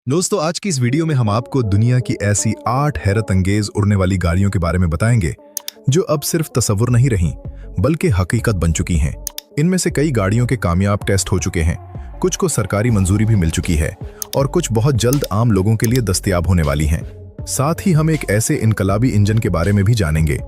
दोस्तों, आज की इस वीडियो में हम आपको दुनिया की ऐसी 8 हैरत अंगेज उड़ने वाली गाड़ियों के बारे में बताएंगे जो अब सिर्फ तस्वुर नहीं रहीं बल्कि हकीकत बन चुकी हैं। इनमें से कई गाड़ियों के कामयाब टेस्ट हो चुके हैं, कुछ को सरकारी मंजूरी भी मिल चुकी है और कुछ बहुत जल्द आम लोगों के लिए दस्तयाब होने वाली हैं। साथ ही हम एक ऐसे इनकलाबी इंजन के बारे में भी जानेंगे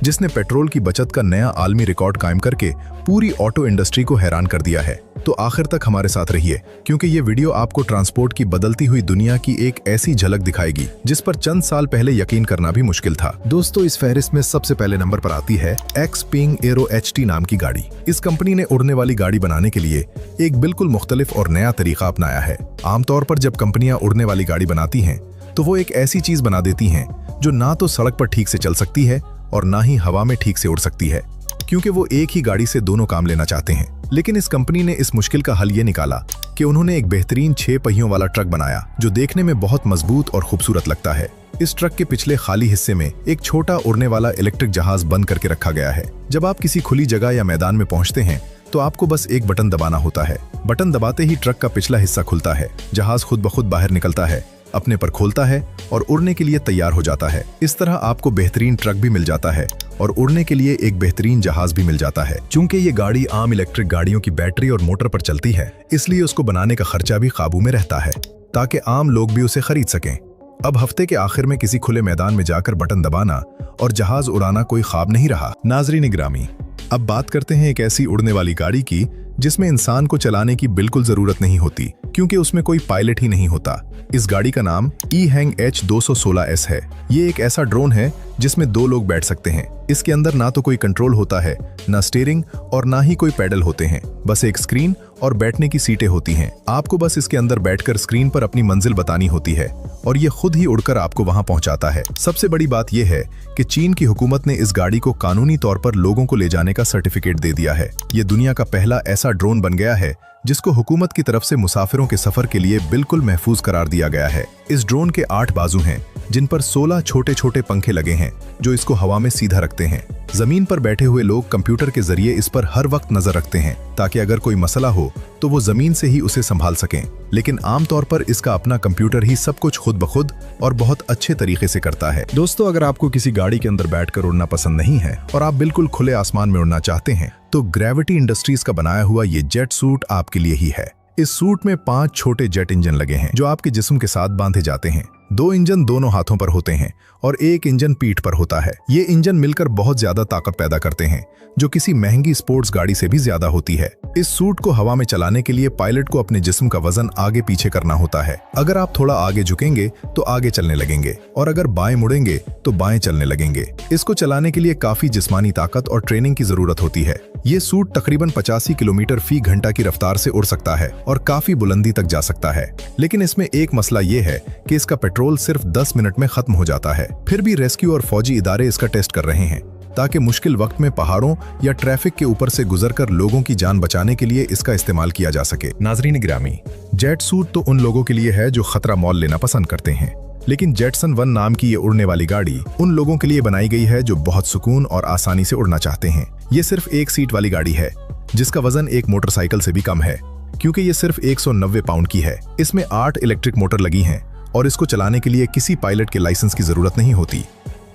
जिसने पेट्रोल की बचत का नया आलमी रिकॉर्ड कायम करके पूरी ऑटो इंडस्ट्री को हैरान कर दिया है। तो आखिर तक हमारे साथ रहिए, क्योंकि ये वीडियो आपको ट्रांसपोर्ट की बदलती हुई दुनिया की एक ऐसी झलक दिखाएगी जिस पर चंद साल पहले यकीन करना भी मुश्किल था। दोस्तों, इस फहरिस्त में सबसे पहले नंबर पर आती है XPeng Aero HT नाम की गाड़ी। इस कंपनी ने उड़ने वाली गाड़ी बनाने के लिए एक बिल्कुल मुख्तलिफ और नया तरीका अपनाया है। आमतौर पर जब कंपनियां उड़ने वाली गाड़ी बनाती हैं तो वो एक ऐसी चीज बना देती हैं जो ना तो सड़क पर ठीक से चल सकती है और ना ही हवा में ठीक से उड़ सकती है, क्योंकि वो एक ही गाड़ी से दोनों काम लेना चाहते हैं। लेकिन इस कंपनी ने इस मुश्किल का हल ये निकाला कि उन्होंने एक बेहतरीन 6 पहियों वाला ट्रक बनाया जो देखने में बहुत मजबूत और खूबसूरत लगता है। इस ट्रक के पिछले खाली हिस्से में एक छोटा उड़ने वाला इलेक्ट्रिक जहाज बंद करके रखा गया है। जब आप किसी खुली जगह या मैदान में पहुंचते हैं तो आपको बस एक बटन दबाना होता है। बटन दबाते ही ट्रक का पिछला हिस्सा खुलता है, जहाज खुद ब खुद बाहर निकलता है, अपने पर खोलता है और उड़ने के लिए तैयार हो जाता है। इस तरह आपको बेहतरीन ट्रक भी मिल जाता है और उड़ने के लिए एक बेहतरीन जहाज भी मिल जाता है। चूंकि ये गाड़ी आम इलेक्ट्रिक गाड़ियों की बैटरी और मोटर पर चलती है, इसलिए उसको बनाने का खर्चा भी काबू में रहता है ताकि आम लोग भी उसे खरीद सकें। अब हफ्ते के आखिर में किसी खुले मैदान में जाकर बटन दबाना और जहाज उड़ाना कोई ख्वाब नहीं रहा। नाज़रीन गिरामी, अब बात करते हैं एक ऐसी उड़ने वाली गाड़ी की जिसमें इंसान को चलाने की बिल्कुल जरूरत नहीं होती, क्योंकि उसमें कोई पायलट ही नहीं होता। इस गाड़ी का नाम EHang H216S है। ये एक ऐसा ड्रोन है जिसमें 2 लोग बैठ सकते हैं। इसके अंदर ना तो कोई कंट्रोल होता है, ना स्टीयरिंग और ना ही कोई पैडल होते हैं। बस एक स्क्रीन और बैठने की सीटें होती हैं। आपको बस इसके अंदर बैठकर स्क्रीन पर अपनी मंजिल बतानी होती है और ये खुद ही उड़कर आपको वहां पहुंचाता है। सबसे बड़ी बात यह है कि चीन की हुकूमत ने इस गाड़ी को कानूनी तौर पर लोगों को ले जाने का सर्टिफिकेट दे दिया है। ये दुनिया का पहला ऐसा ड्रोन बन गया है जिसको हुकूमत की तरफ से मुसाफिरों के सफर के लिए बिल्कुल महफूज करार दिया गया है। इस ड्रोन के 8 बाजू हैं जिन पर 16 छोटे छोटे पंखे लगे हैं जो इसको हवा में सीधा रखते हैं। जमीन पर बैठे हुए लोग कंप्यूटर के जरिए इस पर हर वक्त नजर रखते हैं ताकि अगर कोई मसला हो तो वो जमीन से ही उसे संभाल सकें। लेकिन आमतौर पर इसका अपना कंप्यूटर ही सब कुछ खुद ब खुद और बहुत अच्छे तरीके से करता है। दोस्तों, अगर आपको किसी गाड़ी के अंदर बैठकर उड़ना पसंद नहीं है और आप बिल्कुल खुले आसमान में उड़ना चाहते हैं तो ग्रेविटी इंडस्ट्रीज का बनाया हुआ ये जेट सूट आपके लिए ही है। इस सूट में 5 छोटे जेट इंजन लगे हैं जो आपके जिस्म के साथ बांधे जाते हैं। 2 इंजन दोनों हाथों पर होते हैं और 1 इंजन पीठ पर होता है। ये इंजन मिलकर बहुत ज्यादा ताकत पैदा करते हैं जो किसी महंगी स्पोर्ट्स गाड़ी से भी ज्यादा होती है। इस सूट को हवा में चलाने के लिए पायलट को अपने जिस्म का वजन आगे पीछे करना होता है। अगर आप थोड़ा आगे झुकेंगे तो आगे चलने लगेंगे और अगर बाएं मुड़ेंगे तो बाएं चलने लगेंगे। इसको चलाने के लिए काफी जिस्मानी ताकत और ट्रेनिंग की जरूरत होती है। ये सूट तकरीबन 85 किलोमीटर फी घंटा की रफ्तार से उड़ सकता है और काफी बुलंदी तक जा सकता है। लेकिन इसमें एक मसला ये है कि इसका पेट्रोल सिर्फ 10 मिनट में खत्म हो जाता है। फिर भी रेस्क्यू और फौजी इदारे इसका टेस्ट कर रहे हैं ताकि मुश्किल वक्त में पहाड़ों या ट्रैफिक के ऊपर से गुजरकर लोगों की जान बचाने के लिए इसका इस्तेमाल किया जा सके। नाज़रीन गिरामी, जेट सूट तो उन लोगों के लिए है जो खतरा मोल लेना पसंद करते हैं, लेकिन जेटसन 1 नाम की ये उड़ने वाली गाड़ी उन लोगों के लिए बनाई गई है जो बहुत सुकून और आसानी से उड़ना चाहते हैं। ये सिर्फ 1 सीट वाली गाड़ी है जिसका वजन एक मोटरसाइकिल से भी कम है, क्योंकि ये सिर्फ 190 पाउंड की है। इसमें 8 इलेक्ट्रिक मोटर लगी हैं और इसको चलाने के लिए किसी पायलट के लाइसेंस की जरूरत नहीं होती।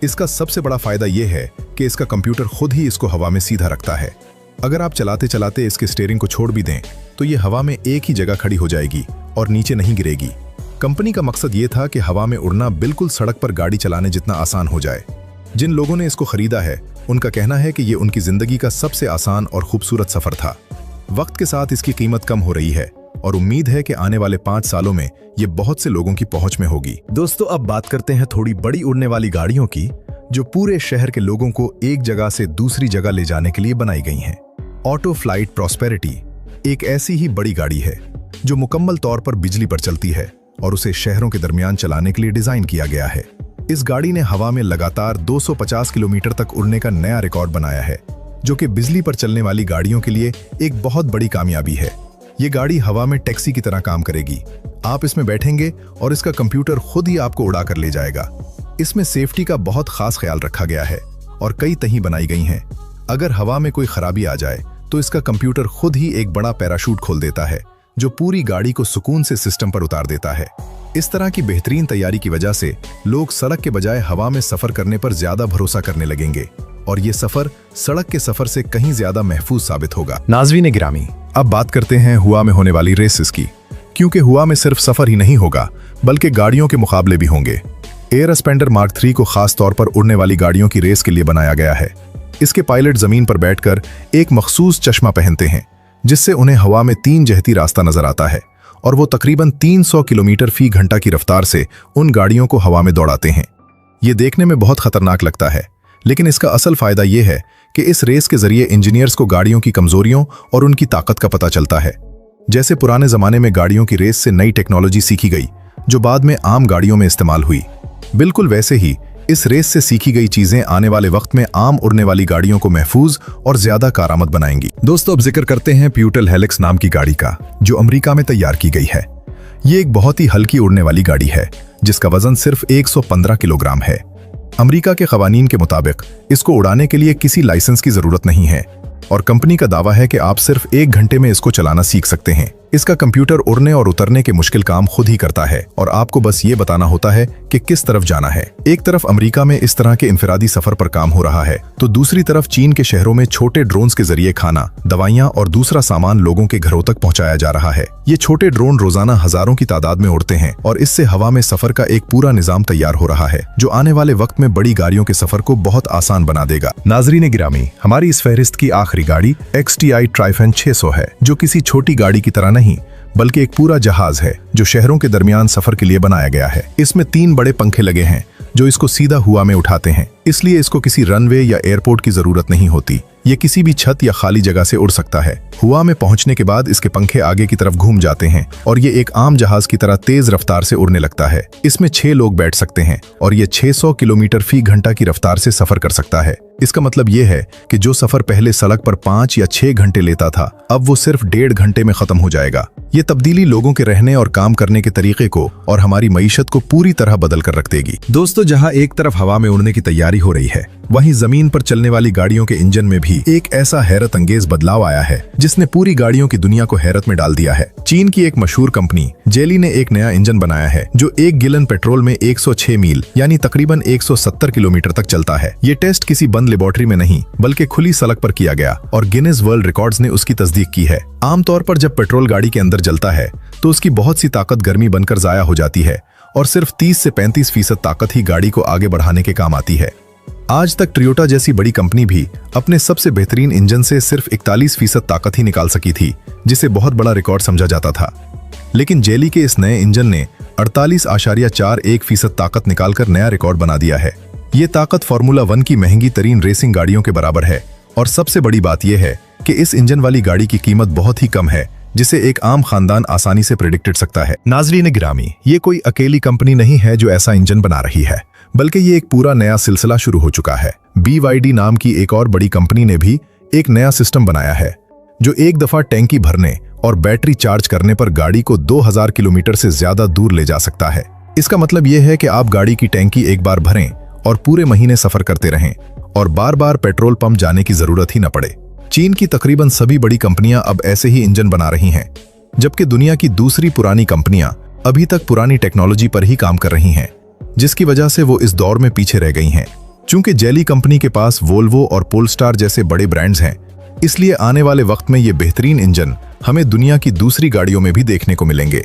इसका सबसे बड़ा फायदा यह है कि इसका कंप्यूटर खुद ही इसको हवा में सीधा रखता है। अगर आप चलाते चलाते इसके स्टीयरिंग को छोड़ भी दें तो ये हवा में एक ही जगह खड़ी हो जाएगी और नीचे नहीं गिरेगी। कंपनी का मकसद ये था कि हवा में उड़ना बिल्कुल सड़क पर गाड़ी चलाने जितना आसान हो जाए। जिन लोगों ने इसको खरीदा है उनका कहना है कि ये उनकी जिंदगी का सबसे आसान और खूबसूरत सफर था। वक्त के साथ इसकी कीमत कम हो रही है और उम्मीद है कि आने वाले 5 सालों में ये बहुत से लोगों की पहुंच में होगी। दोस्तों, अब बात करते हैं थोड़ी बड़ी उड़ने वाली गाड़ियों की जो पूरे शहर के लोगों को एक जगह से दूसरी जगह ले जाने के लिए बनाई गई हैं। ऑटो फ्लाइट प्रॉस्पेरिटी एक ऐसी ही बड़ी गाड़ी है जो मुकम्मल तौर पर बिजली पर चलती है और उसे शहरों के दरमियान चलाने के लिए डिजाइन किया गया है। इस गाड़ी ने हवा में लगातार 250 किलोमीटर तक उड़ने का नया रिकॉर्ड बनाया है, जो कि बिजली पर चलने वाली गाड़ियों के लिए एक बहुत बड़ी कामयाबी है। ये गाड़ी हवा में टैक्सी की तरह काम करेगी। आप इसमें बैठेंगे और इसका कंप्यूटर खुद ही आपको उड़ा कर ले जाएगा। इसमें सेफ्टी का बहुत खास ख्याल रखा गया है और कई तही बनाई गई हैं। अगर हवा में कोई खराबी आ जाए तो इसका कंप्यूटर खुद ही एक बड़ा पैराशूट खोल देता है जो पूरी गाड़ी को सुकून से सिस्टम पर उतार देता है। इस तरह की बेहतरीन तैयारी की वजह से लोग सड़क के बजाय हवा में सफर करने पर ज्यादा भरोसा करने लगेंगे और ये सफर सड़क के सफर से कहीं ज्यादा महफूज साबित होगा। नाज़रीन गिरामी, अब बात करते हैं हुआ में होने वाली रेसेस की, क्योंकि हुआ में सिर्फ सफर ही नहीं होगा बल्कि गाड़ियों के मुकाबले भी होंगे। एयर स्पेंडर मार्क 3 को खास तौर पर उड़ने वाली गाड़ियों की रेस के लिए बनाया गया है। इसके पायलट जमीन पर बैठकर एक मखसूस चश्मा पहनते हैं जिससे उन्हें हवा में 3 जहती रास्ता नजर आता है और वो तकरीबन 300 किलोमीटर फी घंटा की रफ्तार से उन गाड़ियों को हवा में दौड़ाते हैं। ये देखने में बहुत खतरनाक लगता है, लेकिन इसका असल फायदा यह है कि इस रेस के जरिए इंजीनियर्स को गाड़ियों की कमजोरियों और उनकी ताकत का पता चलता है। जैसे पुराने जमाने में गाड़ियों की रेस से नई टेक्नोलॉजी सीखी गई जो बाद में आम गाड़ियों में इस्तेमाल हुई, बिल्कुल वैसे ही इस रेस से सीखी गई चीजें आने वाले वक्त में आम उड़ने वाली गाड़ियों को महफूज और ज्यादा कारआमद बनाएंगी। दोस्तों, अब जिक्र करते हैं प्यूटेल हेलिक्स नाम की गाड़ी का, जो अमेरिका में तैयार की गई है। ये एक बहुत ही हल्की उड़ने वाली गाड़ी है जिसका वजन सिर्फ 115 किलोग्राम है। अमेरिका के कवानीन के मुताबिक इसको उड़ाने के लिए किसी लाइसेंस की जरूरत नहीं है और कंपनी का दावा है कि आप सिर्फ 1 घंटे में इसको चलाना सीख सकते हैं। इसका कंप्यूटर उड़ने और उतरने के मुश्किल काम खुद ही करता है और आपको बस ये बताना होता है कि किस तरफ जाना है। एक तरफ अमेरिका में इस तरह के इंफरादी सफर पर काम हो रहा है तो दूसरी तरफ चीन के शहरों में छोटे ड्रोन्स के जरिए खाना, दवाइयां और दूसरा सामान लोगों के घरों तक पहुंचाया जा रहा है। ये छोटे ड्रोन रोजाना हजारों की तादाद में उड़ते हैं और इससे हवा में सफर का एक पूरा निजाम तैयार हो रहा है जो आने वाले वक्त में बड़ी गाड़ियों के सफर को बहुत आसान बना देगा। नाजरीन गिरामी, हमारी इस फहरिस्त की आखिरी गाड़ी XTI ट्राइफन 600 है, जो किसी छोटी गाड़ी की तरह नहीं बल्कि एक पूरा जहाज है जो शहरों के दरमियान सफर के लिए बनाया गया है। इसमें 3 बड़े पंखे लगे हैं जो इसको सीधा हुआ में उठाते हैं, इसलिए इसको किसी रनवे या एयरपोर्ट की जरूरत नहीं होती। ये किसी भी छत या खाली जगह से उड़ सकता है। हुआ में पहुंचने के बाद इसके पंखे आगे की तरफ घूम जाते हैं और ये एक आम जहाज की तरह तेज रफ्तार से उड़ने लगता है। इसमें 6 लोग बैठ सकते हैं और ये 600 किलोमीटर फी घंटा की रफ्तार से सफर कर सकता है। इसका मतलब ये है कि जो सफर पहले सड़क पर 5 या 6 घंटे लेता था, अब वो सिर्फ 1.5 घंटे में खत्म हो जाएगा। ये तब्दीली लोगों के रहने और काम करने के तरीके को और हमारी मईशत को पूरी तरह बदल कर रख देगी। दोस्तों, जहां एक तरफ हवा में उड़ने की तैयारी हो रही है, वहीं जमीन पर चलने वाली गाड़ियों के इंजन में भी एक ऐसा हैरत अंगेज बदलाव आया है जिसने पूरी गाड़ियों की दुनिया को हैरत में डाल दिया है। चीन की एक मशहूर कंपनी जेली ने एक नया इंजन बनाया है जो 1 गिलन पेट्रोल में 106 मील यानी तकरीबन 170 किलोमीटर तक चलता है। ये टेस्ट किसी बंद लेबोरेटरी में नहीं बल्कि खुली सड़क पर किया गया और गिनेस वर्ल्ड रिकॉर्ड्स ने उसकी तस्दीक की है। आमतौर पर जब पेट्रोल गाड़ी के अंदर जलता है तो उसकी बहुत सी ताकत गर्मी बनकर जाया हो जाती है और सिर्फ 30 से 35% ताकत ही गाड़ी को आगे बढ़ाने के काम आती है। आज तक टोयोटा जैसी बड़ी कंपनी भी अपने सबसे बेहतरीन इंजन से सिर्फ 41% ताकत ही निकाल सकी थी, जिसे बहुत बड़ा रिकॉर्ड समझा जाता था। लेकिन जेली के इस नए इंजन ने 48.41% ताकत निकालकर नया रिकॉर्ड बना दिया है। ये ताकत फार्मूला 1 की महंगी तरीन रेसिंग गाड़ियों के बराबर है और सबसे बड़ी बात यह है कि इस इंजन वाली गाड़ी की कीमत बहुत ही कम है, जिसे एक आम खानदान आसानी से प्रेडिक्ट कर सकता है। नाजरीन गिरामी, ये कोई अकेली कंपनी नहीं है जो ऐसा इंजन बना रही है, बल्कि ये एक पूरा नया सिलसिला शुरू हो चुका है। BYD नाम की एक और बड़ी कंपनी ने भी एक नया सिस्टम बनाया है जो एक दफा टैंकी भरने और बैटरी चार्ज करने पर गाड़ी को 2000 किलोमीटर से ज्यादा दूर ले जा सकता है। इसका मतलब यह है कि आप गाड़ी की टैंकी एक बार भरें और पूरे महीने सफर करते रहें और बार बार पेट्रोल पंप जाने की जरूरत ही न पड़े। चीन की तकरीबन सभी बड़ी कंपनियां अब ऐसे ही इंजन बना रही हैं, जबकि दुनिया की दूसरी पुरानी कंपनियां अभी तक पुरानी टेक्नोलॉजी पर ही काम कर रही हैं, जिसकी वजह से वो इस दौर में पीछे रह गई हैं। चूंकि जेली कंपनी के पास वोल्वो और पोलस्टार जैसे बड़े ब्रांड्स हैं, इसलिए आने वाले वक्त में ये बेहतरीन इंजन हमें दुनिया की दूसरी गाड़ियों में भी देखने को मिलेंगे।